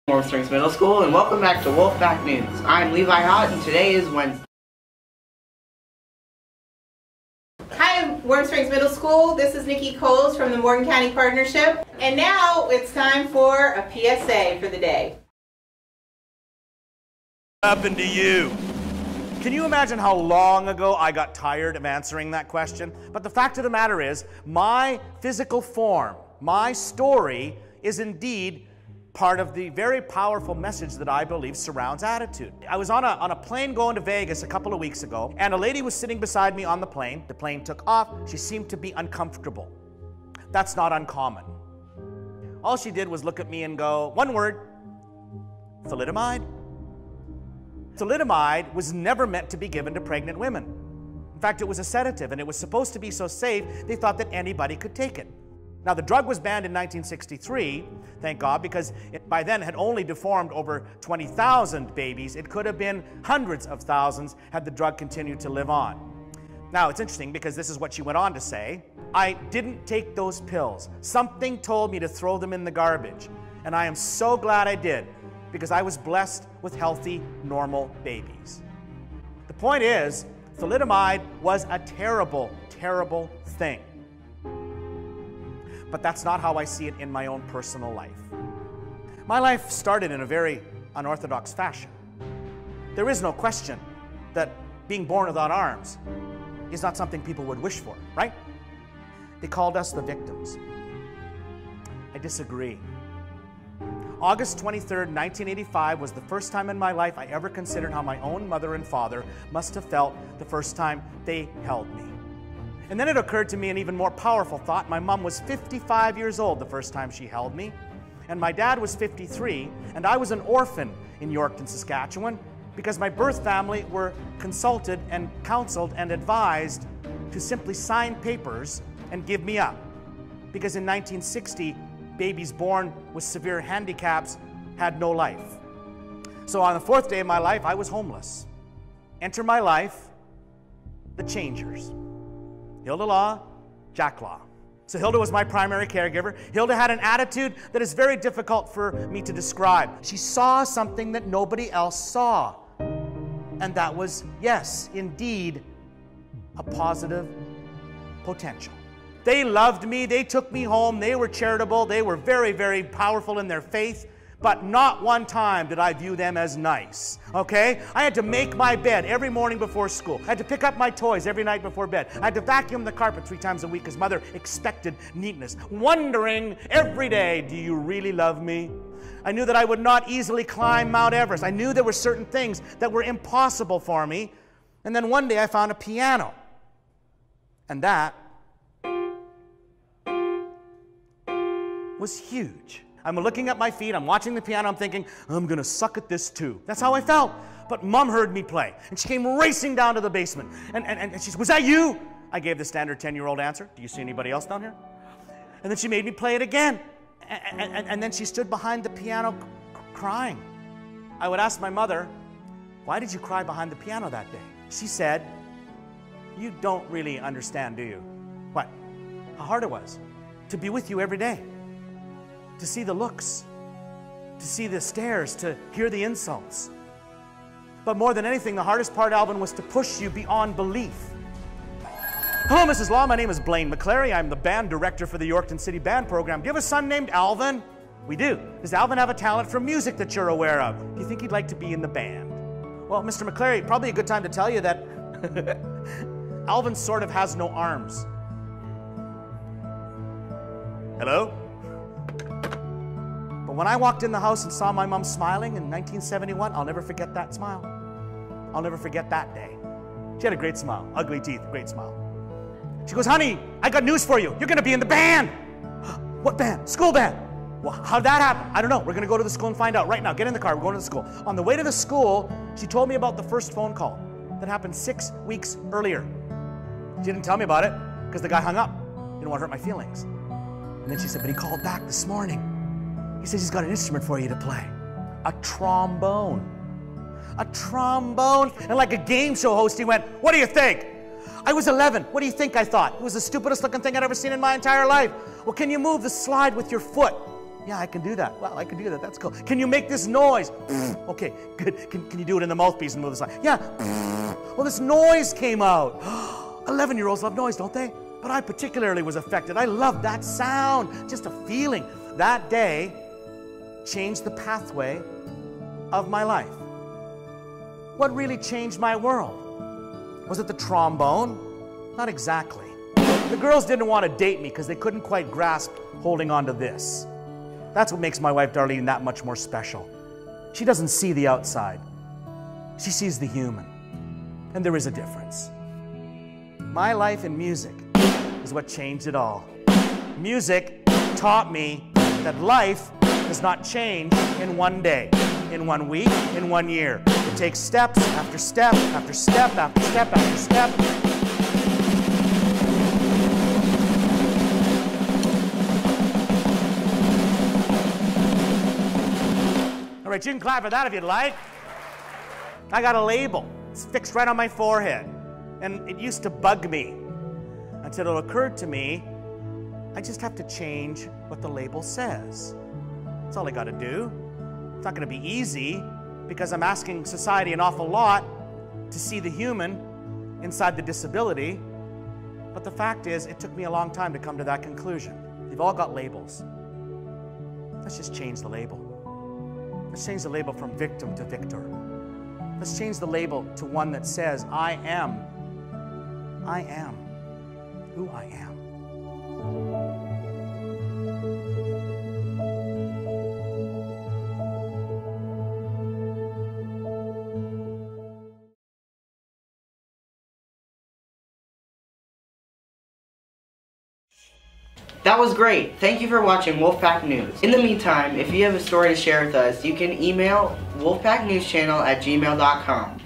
Warm Middle School, and welcome back to WolfPack News. I'm Levi Hott, and today is Wednesday. Hi, Warm Springs Middle School. This is Nikki Coles from the Morgan County Partnership. And now it's time for a PSA for the day. What happened to you? Can you imagine how long ago I got tired of answering that question? But the fact of the matter is, my physical form, my story, is indeed part of the very powerful message that I believe surrounds attitude. I was on a plane going to Vegas a couple of weeks ago, and a lady was sitting beside me on the plane. The plane took off. She seemed to be uncomfortable. That's not uncommon. All she did was look at me and go, one word, thalidomide. Thalidomide was never meant to be given to pregnant women. In fact, it was a sedative, and it was supposed to be so safe, they thought that anybody could take it. Now, the drug was banned in 1963, thank God, because it by then had only deformed over 20,000 babies. It could have been hundreds of thousands had the drug continued to live on. Now, it's interesting because this is what she went on to say. I didn't take those pills. Something told me to throw them in the garbage. And I am so glad I did, because I was blessed with healthy, normal babies. The point is, thalidomide was a terrible, terrible thing. But that's not how I see it in my own personal life. My life started in a very unorthodox fashion. There is no question that being born without arms is not something people would wish for, right? They called us the victims. I disagree. August 23rd, 1985 was the first time in my life I ever considered how my own mother and father must have felt the first time they held me. And then it occurred to me an even more powerful thought. My mom was 55 years old the first time she held me, and my dad was 53, and I was an orphan in Yorkton, Saskatchewan, because my birth family were consulted and counseled and advised to simply sign papers and give me up. Because in 1960, babies born with severe handicaps had no life. So on the fourth day of my life, I was homeless. Enter my life, the changers. Hilda Law, Jack Law. So Hilda was my primary caregiver. Hilda had an attitude that is very difficult for me to describe. She saw something that nobody else saw. And that was, yes, indeed, a positive potential. They loved me, they took me home, they were charitable, they were very, very powerful in their faith, but not one time did I view them as nice, okay? I had to make my bed every morning before school. I had to pick up my toys every night before bed. I had to vacuum the carpet 3 times a week because Mother expected neatness, wondering every day, do you really love me? I knew that I would not easily climb Mount Everest. I knew there were certain things that were impossible for me. And then one day I found a piano. And that was huge. I'm looking at my feet, I'm watching the piano, I'm thinking, I'm gonna suck at this too. That's how I felt. But Mom heard me play, and she came racing down to the basement. And she said, was that you? I gave the standard 10-year-old answer. Do you see anybody else down here? And then she made me play it again. And then she stood behind the piano crying. I would ask my mother, why did you cry behind the piano that day? She said, you don't really understand, do you? What? How hard it was to be with you every day. To see the looks, to see the stares, to hear the insults. But more than anything, the hardest part, Alvin, was to push you beyond belief. Hello, Mrs. Law. My name is Blaine McClary. I'm the band director for the Yorkton City Band Program. Do you have a son named Alvin? We do. Does Alvin have a talent for music that you're aware of? Do you think he'd like to be in the band? Well, Mr. McClary, probably a good time to tell you that Alvin sort of has no arms. Hello? But when I walked in the house and saw my mom smiling in 1971, I'll never forget that smile. I'll never forget that day. She had a great smile, ugly teeth, great smile. She goes, honey, I got news for you. You're gonna be in the band. What band? School band. Well, how'd that happen? I don't know. We're gonna go to the school and find out right now. Get in the car, we're going to the school. On the way to the school, she told me about the first phone call that happened 6 weeks earlier. She didn't tell me about it because the guy hung up. Didn't want to hurt my feelings. And then she said, but he called back this morning. He says he's got an instrument for you to play. A trombone. A trombone. And like a game show host, he went, what do you think? I was 11. What do you think I thought? It was the stupidest looking thing I'd ever seen in my entire life. Well, can you move the slide with your foot? Yeah, I can do that. Well, I can do that. That's cool. Can you make this noise? Okay, good. Can you do it in the mouthpiece and move the side? Yeah. Well, this noise came out. 11-year-olds love noise, don't they? But I particularly was affected. I loved that sound. Just a feeling. That day changed the pathway of my life. What really changed my world? Was it the trombone? Not exactly. The girls didn't want to date me because they couldn't quite grasp holding on to this. That's what makes my wife Darlene that much more special. She doesn't see the outside. She sees the human. And there is a difference. My life in music is what changed it all. Music taught me that life does not change in one day, in 1 week, in 1 year. It takes steps after step after step after step after step. All right, you can clap for that if you'd like. I got a label. It's fixed right on my forehead. And it used to bug me until it occurred to me, I just have to change what the label says. That's all I got to do. It's not going to be easy because I'm asking society an awful lot to see the human inside the disability. But the fact is, it took me a long time to come to that conclusion. They've all got labels. Let's just change the label. Let's change the label from victim to victor. Let's change the label to one that says, I am who I am. That was great. Thank you for watching WolfPack News. In the meantime, if you have a story to share with us, you can email wolfpacknewschannel@gmail.com.